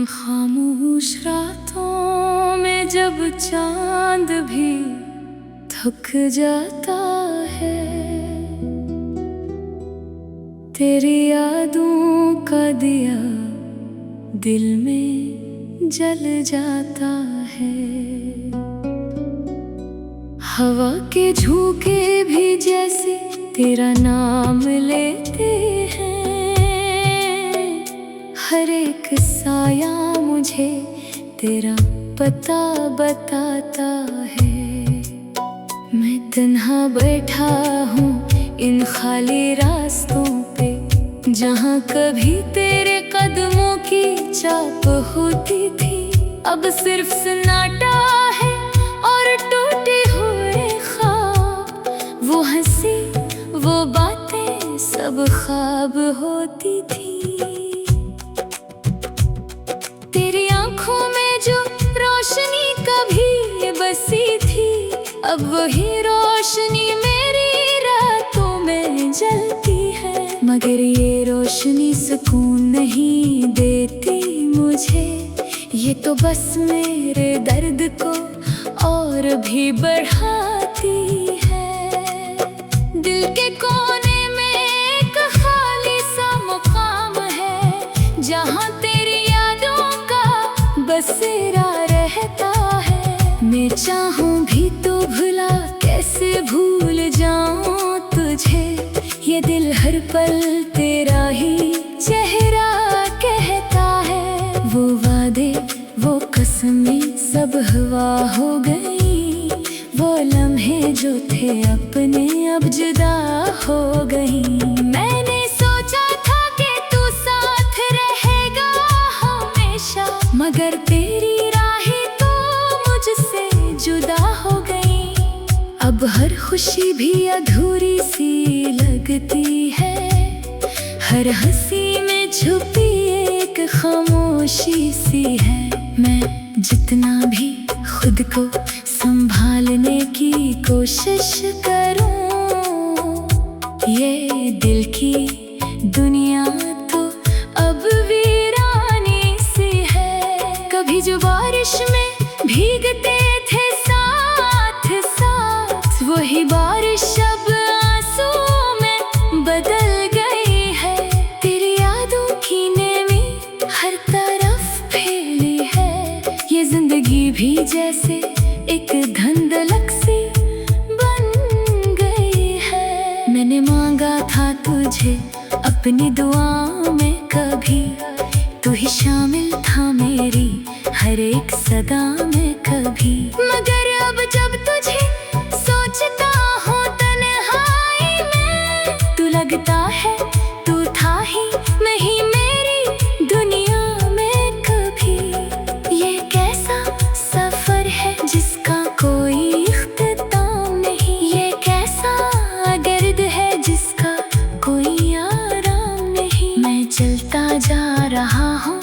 खामोश रातों में जब चांद भी थक जाता है, तेरी यादों का दिया दिल में जल जाता है। हवा के झोंके भी जैसे तेरा नाम लेते हैं, हर एक साया मुझे तेरा पता बताता है। मैं तन्हा बैठा हूँ इन खाली रास्तों पे, जहाँ कभी तेरे कदमों की चाप होती थी। अब सिर्फ सन्नाटा है और टूटे हुए ख्वाब, वो हंसी वो बातें सब ख्वाब होती थी। तेरी आंखों में जो रोशनी कभी बसी थी, अब वही रोशनी मेरी रातों में जलती है। मगर ये रोशनी सुकून नहीं देती मुझे, ये तो बस मेरे दर्द को और भी बढ़ाती है। दिल के कोने में एक खाली सा मुकाम है, जहाँ तेरी यादों का बसेरा रहता है। मैं चाहूँ भी तो भुला कैसे भूल जाऊँ तुझे, ये दिल हर पल तेरा ही चेहरा कहता है। वो वादे वो कसमें सब हवा हो गई, वो लम्हे जो थे अपने अब जुदा हो गई। मैंने सोचा था कि तू साथ रहेगा हमेशा, मगर तेरी राहें तो मुझसे जुदा हो गई। अब हर खुशी भी अधूरी सी लगती है, हर हंसी में छुपी एक खामोशी सी है। मैं जितना भी खुद को संभालने की कोशिश करूं, ये दिल की दुनिया तो अब वीरानी सी है। कभी जो बारिश में भीगते थे साथ साथ, वही बारिश अब आंसू में बदल गई है। तेरी यादों की नेमी हर तरफ फैली है, ये जिंदगी भी जैसे एक धंधलक सी बन गई है। मैंने मांगा था तुझे अपनी दुआओं में, कभी तू ही शामिल था मेरी हर एक सदा में कभी। मगर अब जब तुझे सोचता हूँ तन्हाई में, तू लगता है तू था ही नहीं मेरी दुनिया में कभी। ये कैसा सफर है जिसका कोई इख्तिताम नहीं, ये कैसा गर्द है जिसका कोई आराम नहीं। मैं चलता जा रहा हूँ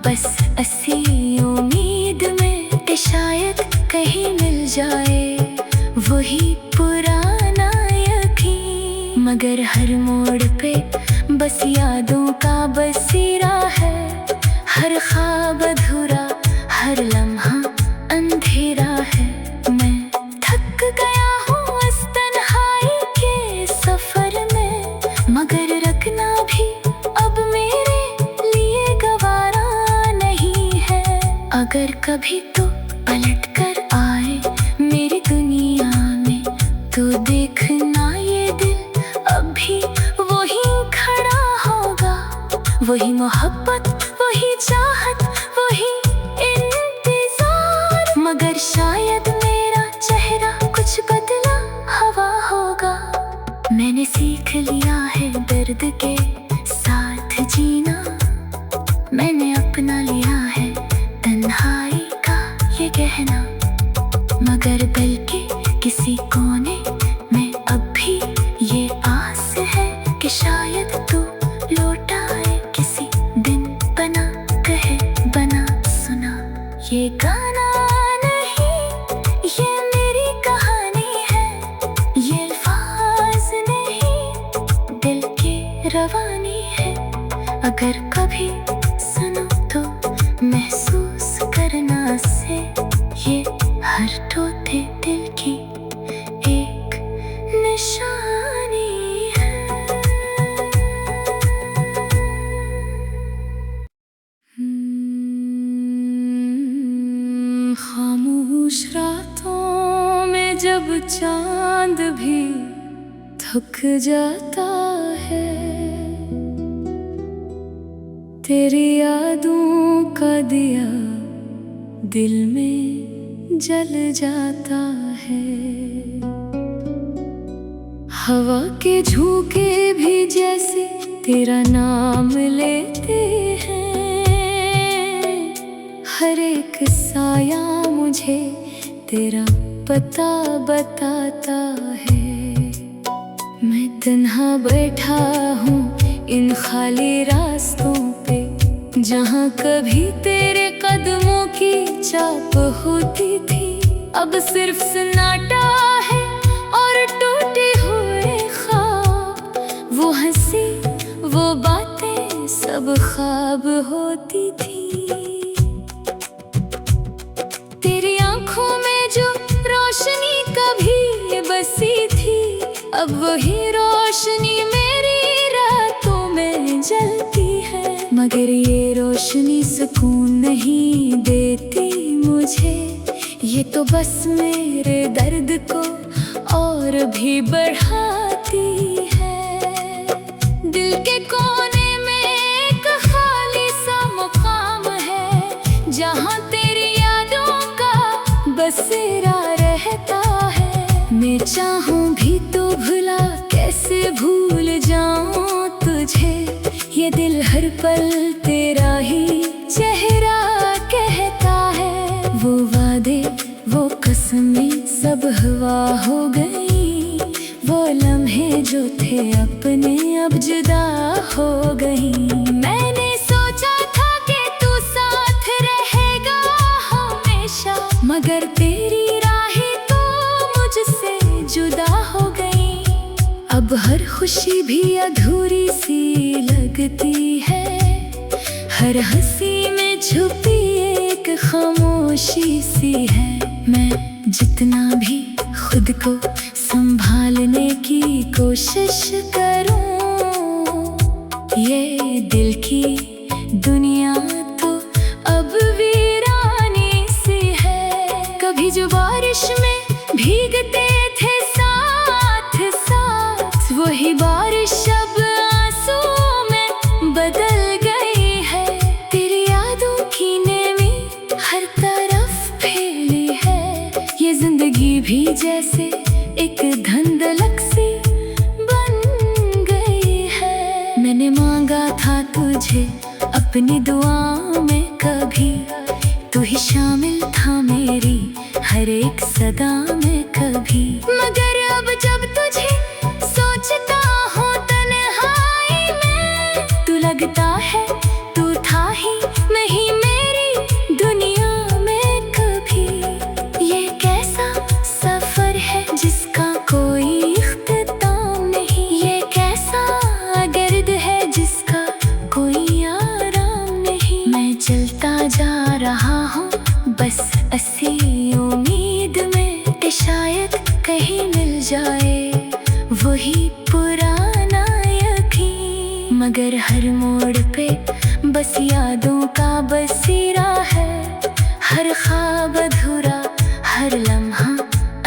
बस ऐसी उम्मीद में कि शायद कहीं मिल जाए वही पुराना यकीन। मगर हर मोड़ पे बस यादों का बसेरा है, हर ख्वाब अधूरा हर लम्हा अंधेरा है। मैं थक गया हूँ इस तन्हाई के सफर में, मगर रखना भी अब मेरे लिए गवारा नहीं है। अगर कभी तो पलट कर आए मेरी दुनिया में, तो देखना ये दिल अभी वही खड़ा होगा। वही मोहब्बत वही चाहत वही इंतजार, मगर शायद मेरा चेहरा कुछ बदला हवा होगा। मैंने सीख लिया है दर्द के साथ जीना, मैंने अपना लिया है तन्हाई का ये कहना। मगर दिल के किसी कोने में अब भी ये आस है कि शायद तू लौट आए किसी दिन, बना कहे बना सुना। ये गाना नहीं ये मेरी कहानी है, ये अल्फाज नहीं दिल की रवानी है। अगर कभी सुनो तो महसूस से ये हर टूटे दिल की एक निशानी है। खामोश रातों में जब चांद भी थक जाता है, तेरी यादों का दिया दिल में जल जाता है। हवा के झोंके भी जैसे तेरा नाम लेते हैं, हर एक साया मुझे तेरा पता बताता है। मैं तन्हा बैठा हूँ इन खाली रास्तों पे, जहाँ कभी तेरे कदमों की चाप होती थी। अब सिर्फ सन्नाटा है और टूटे हुए ख्वाब, वो हंसी वो बातें सब ख्वाब होती थी। तेरी आंखों में जो रोशनी कभी बसी थी, अब वही रोशनी मेरी रातों में जलती है। मगर ये रोशनी सुकून नहीं देती मुझे, ये तो बस मेरे दर्द को और भी बढ़ाती है। दिल के कोने में एक खाली सा मुकाम है, जहाँ तेरी यादों का बसेरा रहता है। मैं चाहूँ भी तो भुला कैसे भूल जाऊँ तुझे, ये दिल हर पल तेरा ही चेहरा कहता है। वो वादे वो कसमें सब हवा हो गई, वो लम्हे जो थे अपने अब जुदा हो गई। मैंने सोचा था कि तू साथ रहेगा हमेशा, मगर तेरी राहें तो मुझसे जुदा हो गई। अब हर खुशी भी अधूरी सी लगती है, हर हंसी में छुपी एक खामोशी सी है। मैं जितना भी खुद को संभालने की कोशिश करूं, ये दिल की दुनिया तो अब वीरानी सी है। कभी जो बारिश में भीगते थे साथ साथ, वही बारिश अब आंसू में बदल गई है। तेरी यादों की नेमी हर तरफ फैली है, ये जिंदगी भी जैसे एक धुंधलक सी बन गई है। मैंने मांगा था तुझे अपनी दुआओं में, कभी तू ही शामिल था मेरी हर एक सदा में कभी। मगर अब जब तुझे सोचता हूँ तन्हाई में, तू लगता है तू था ही नहीं मेरी दुनिया में कभी। ये कैसा सफर है जिसका कोई इख्तिताम नहीं, ये कैसा गर्द है जिसका कोई आराम नहीं। मैं चलता जा रहा हूँ बस ऐसी उम्मीद में कि शायद कहीं मिल जाए वही पुराना यकीन। मगर हर मोड़ पे बस यादों का बसेरा है, हर ख्वाब अधूरा हर लम्हा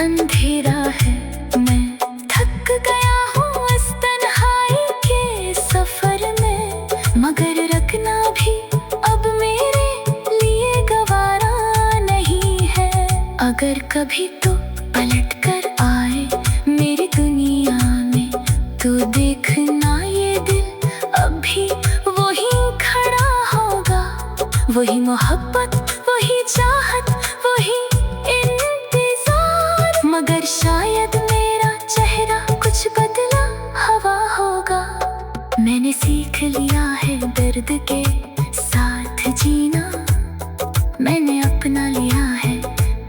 अंधेरा है। मैं थक गया हूँ इस तन्हाई के सफर में, मगर रखना भी अब मेरे लिए गवारा नहीं है। अगर कभी तो पलट कर आए मेरी दुनिया में, तो देखना ये दिल अभी वही खड़ा होगा। वही मोहब्बत वही चाहत वही इंतजार, मगर शायद मेरा चेहरा कुछ बदला हवा होगा। मैंने सीख लिया है दर्द के साथ जीना, मैंने अपना लिया है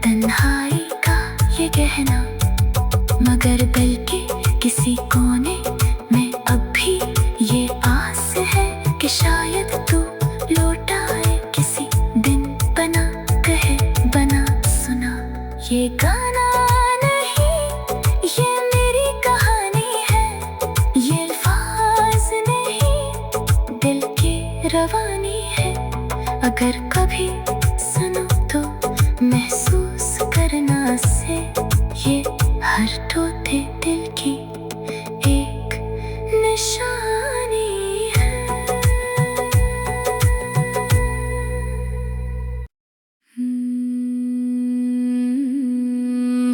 तन्हाई का ये कहना। मगर दिल के किसी कोने में अब भी ये आस है कि शायद तू लौट आए किसी दिन, बना कहे बना। ये गाना नहीं, ये मेरी कहानी है। ये अल्फाज नहीं, दिल की रवानी है। अगर कभी सुनो तो महसूस करना से, ये हर टूटे दिल की एक निशानी है।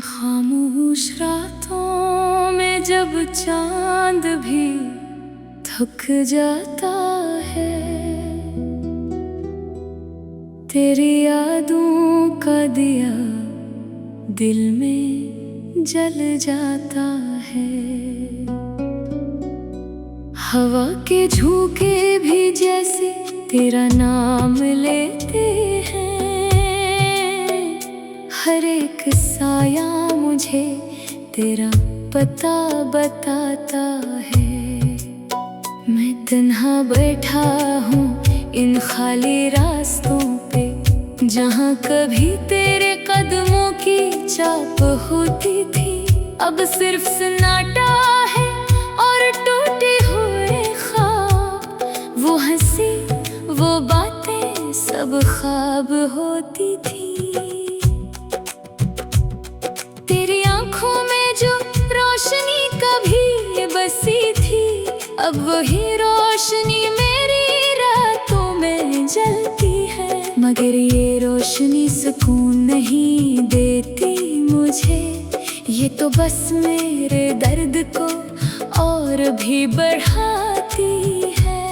खामोश रातों में जब चांद भी थक जाता है, तेरी यादों का दिया दिल में जल जाता है। हवा के झोंके भी जैसे तेरा नाम लेते हैं, हर एक साया मुझे तेरा पता बताता है। मैं तन्हा बैठा हूँ इन खाली रास्तों पे, जहाँ कभी तेरे कदमों की चाप होती थी। अब सिर्फ सन्नाटा है और टूटे हुए ख्वाब, वो हंसी वो बातें सब ख्वाब होती थी। तेरी आंखों में जो रोशनी कभी बसी थी, अब वही रोशनी मेरी रातों में जलती है। मगर ये रोशनी सुकून नहीं देती मुझे, ये तो बस मेरे दर्द को और भी बढ़ाती है।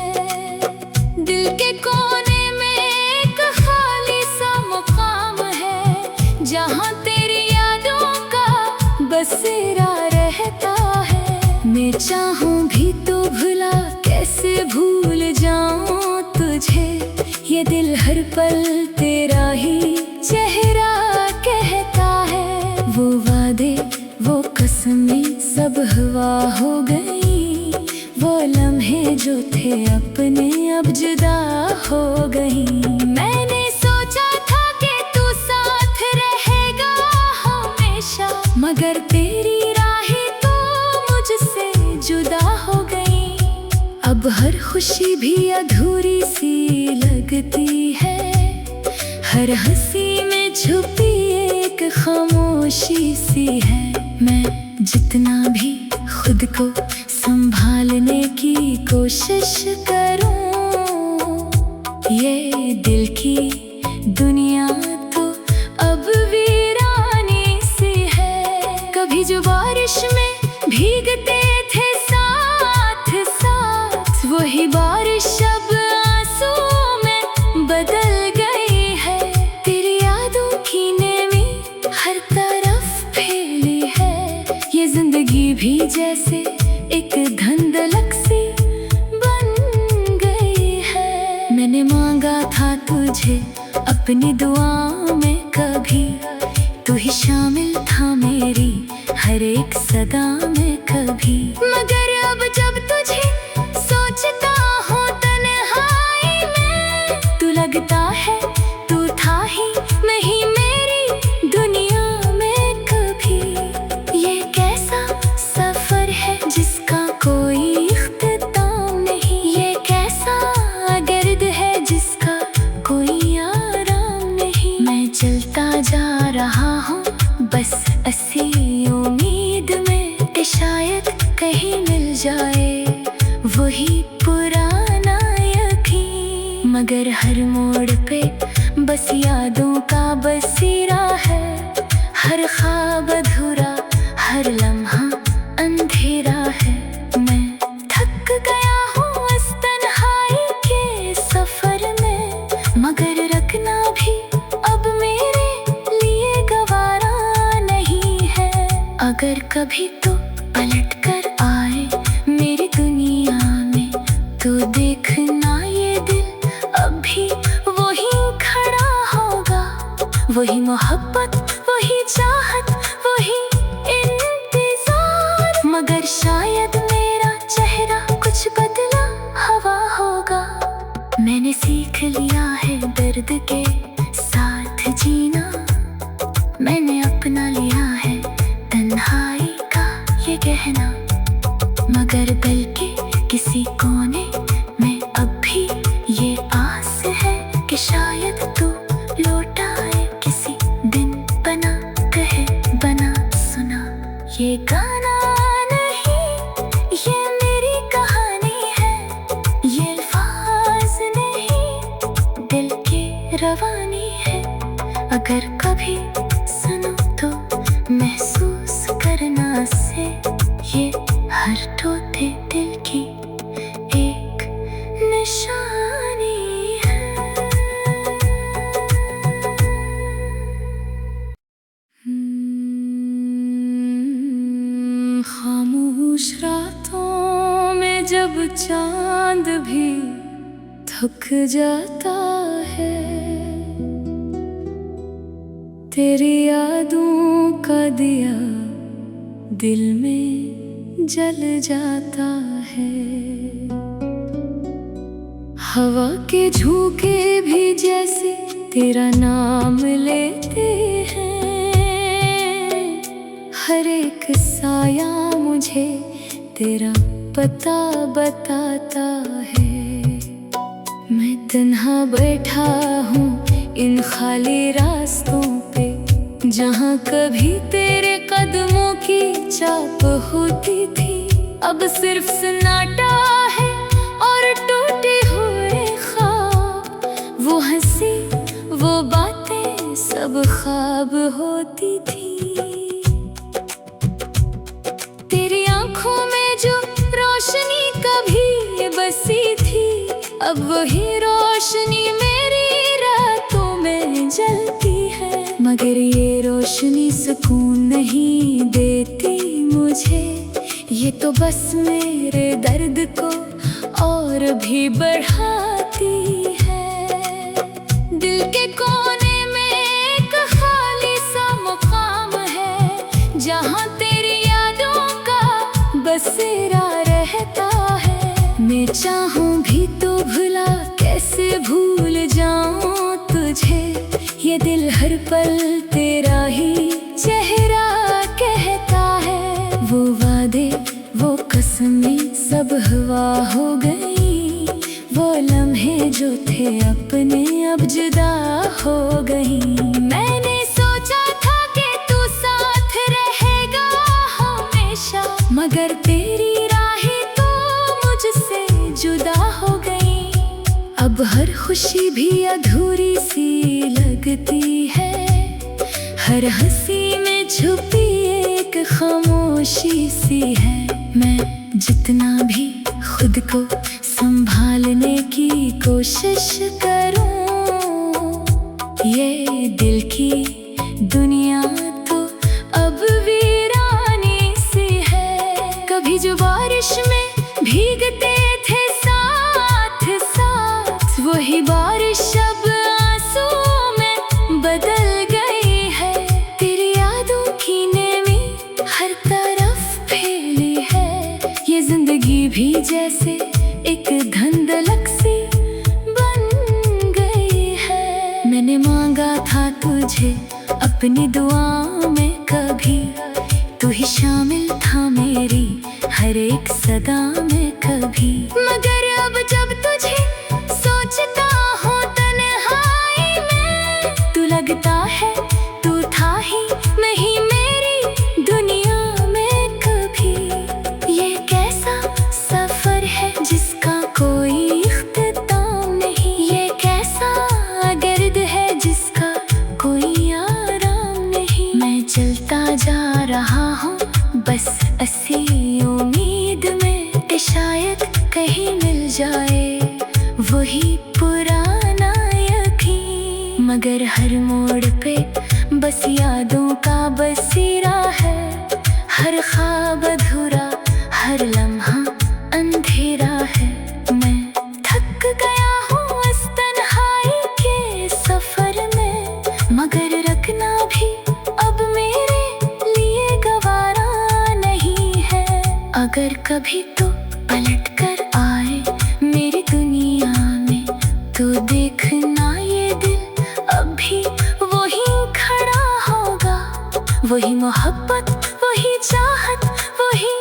दिल के कोने में एक खाली सा मुकाम है, जहाँ तेरी यादों का बसेरा रहता है। मैं चाहूँ भी तो भुला कैसे भूल जाऊँ तुझे, ये दिल हर पल तेरा ही चेहरा कहता है। वो वादे वो कसमें सब हवा हो गई, वो लम्हे जो थे अपने अब जुदा हो गई। मैंने सोचा था कि तू साथ रहेगा हमेशा, मगर तेरी राहें तो मुझसे जुदा हो गई। अब हर खुशी भी अधूरी सी लगती है, हर हंसी में छुपी एक खामोशी सी है। मैं जितना भी खुद को संभालने की कोशिश करूं, ये दिल की दुनिया तो अब वीरानी सी है। कभी जो बारिश में भीगते थे साथ साथ, वही बारिश अब आंसू में बदल गई है। तेरी यादों की नेमी हर तरफ फैली है, ये जिंदगी भी जैसे एक धुंधलक सी बन गई है। मैंने मांगा था तुझे अपनी दुआओं में, कभी तू ही शामिल था मेरी हर एक सदा में कभी। मगर अब जब तुझे सोचता हूँ तन्हाई में, तू लगता है तू था ही नहीं मेरी दुनिया में कभी। ये कैसा सफर है जिसका कोई इख्तिताम नहीं, ये कैसा गर्द है जिसका कोई आराम नहीं। मैं चलता जा रहा हूँ बस ऐसी उम्मीद में कि शायद कहीं मिल जाए वही पुराना यकीन। मगर हर मोड़ पे बस यादों का बसेरा है, हर ख्वाब अधूरा हर लम्हा अंधेरा है। मैं थक गया हूँ इस तन्हाई के सफर में, मगर रखना भी अब मेरे लिए गवारा नहीं है। अगर कभी तो पलट कर आए मेरी दुनिया में, तो देखना ये दिल अभी वही खड़ा होगा। वही मोहब्बत वही चाहत वही इंतजार, मगर शायद मेरा चेहरा कुछ बदला हवा होगा। मैंने सीख लिया है दर्द के साथ जीना, मैंने अपना रहना, मगर दिल के किसी कोने में अब भी ये आस है कि शायद तू लौट आए किसी दिन। बना कहे बना सुना ये गाना नहीं, ये मेरी कहानी है, ये अल्फाज नहीं दिल की रवानी है। अगर कभी सुनो तो महसूस करना से ये हर टोटे दिल की एक निशानी है। खामोश रातों में जब चांद भी थक जाता है, तेरी यादों का दिया दिल में जल जाता है। हवा के झोंके भी जैसे तेरा नाम लेते हैं, हर एक साया मुझे तेरा पता बताता है। मैं तन्हा बैठा हूँ इन खाली रास्तों पे, जहाँ कभी तेरे कदमों की चाप होती थी। अब सिर्फ सन्नाटा है और टूटे हुए ख्वाब, वो हंसी वो बातें सब ख्वाब होती थी। तेरी आंखों में जो रोशनी कभी बसी थी, अब वही रोशनी मेरी रातों में जलती है। मगर ये रोशनी सुकून नहीं देती मुझे, ये तो बस मेरे दर्द को और भी बढ़ाती है। दिल के कोने में एक खाली सा मुकाम है, जहाँ तेरी यादों का बसेरा रहता है। मैं चाहूँ भी तो भुला कैसे भूल जाऊँ तुझे, ये दिल हर पल तेरा ही चेहरा कहता है। वो वादे वो कसमें सब हवा हो गई, वो लम्हे जो थे अपने अब जुदा हो गई। मैंने सोचा था कि तू साथ रहेगा हमेशा, मगर तेरी राहें तो मुझसे जुदा हो गई। अब हर खुशी भी अधूरी सी लगती है, हर हंसी में छुपी एक खामोशी सी है। मैं जितना भी खुद को संभालने की कोशिश करूं, ये दिल की दुनिया तो अब वीरानी सी है। कभी जो बारिश में भीगते थे साथ साथ, वही बारिश अब आंसू में बदल गई है। तेरी यादों की नेमी हर तरफ फैली है, ये जिंदगी भी जैसे एक धुंधलक सी बन गई है। मैंने मांगा था तुझे अपनी दुआओं में कभी, तू ही शामिल था मेरी हर एक सदा में कभी। मगर अब जब तुझे सोचता हूँ तन्हाई में, तू लगता है तू था ही नहीं मेरी दुनिया में कभी। ये कैसा सफर है जिसका कोई इख्तिताम नहीं, ये कैसा गर्द है जिसका कोई आराम नहीं। मैं चलता जा रहा हूँ बस ऐसी उम्मीद में कि शायद कहीं मिल जाए वही पुराना यकीन। मगर हर मोड़ पे बस यादों का बसेरा है, हर ख्वाब अधूरा हर लम्हा अंधेरा है। मैं थक गया हूँ इस तन्हाई के सफर में, मगर रखना भी अब मेरे लिए गवारा नहीं है। अगर कभी तो पलट कर आए मेरी दुनिया में, तो देखना ये दिल अब भी वही खड़ा होगा। वही मोहब्बत वही चाहत वही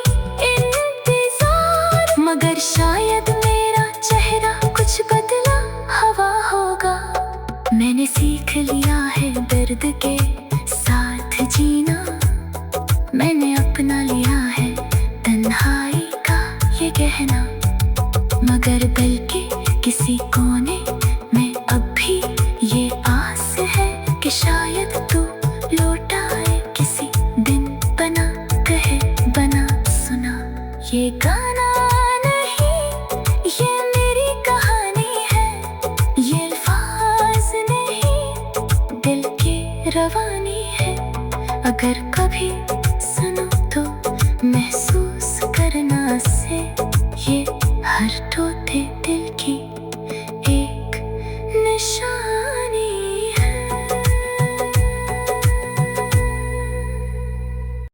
अगर कभी सुनो तो महसूस करना से ये हर टूटे दिल की एक निशानी।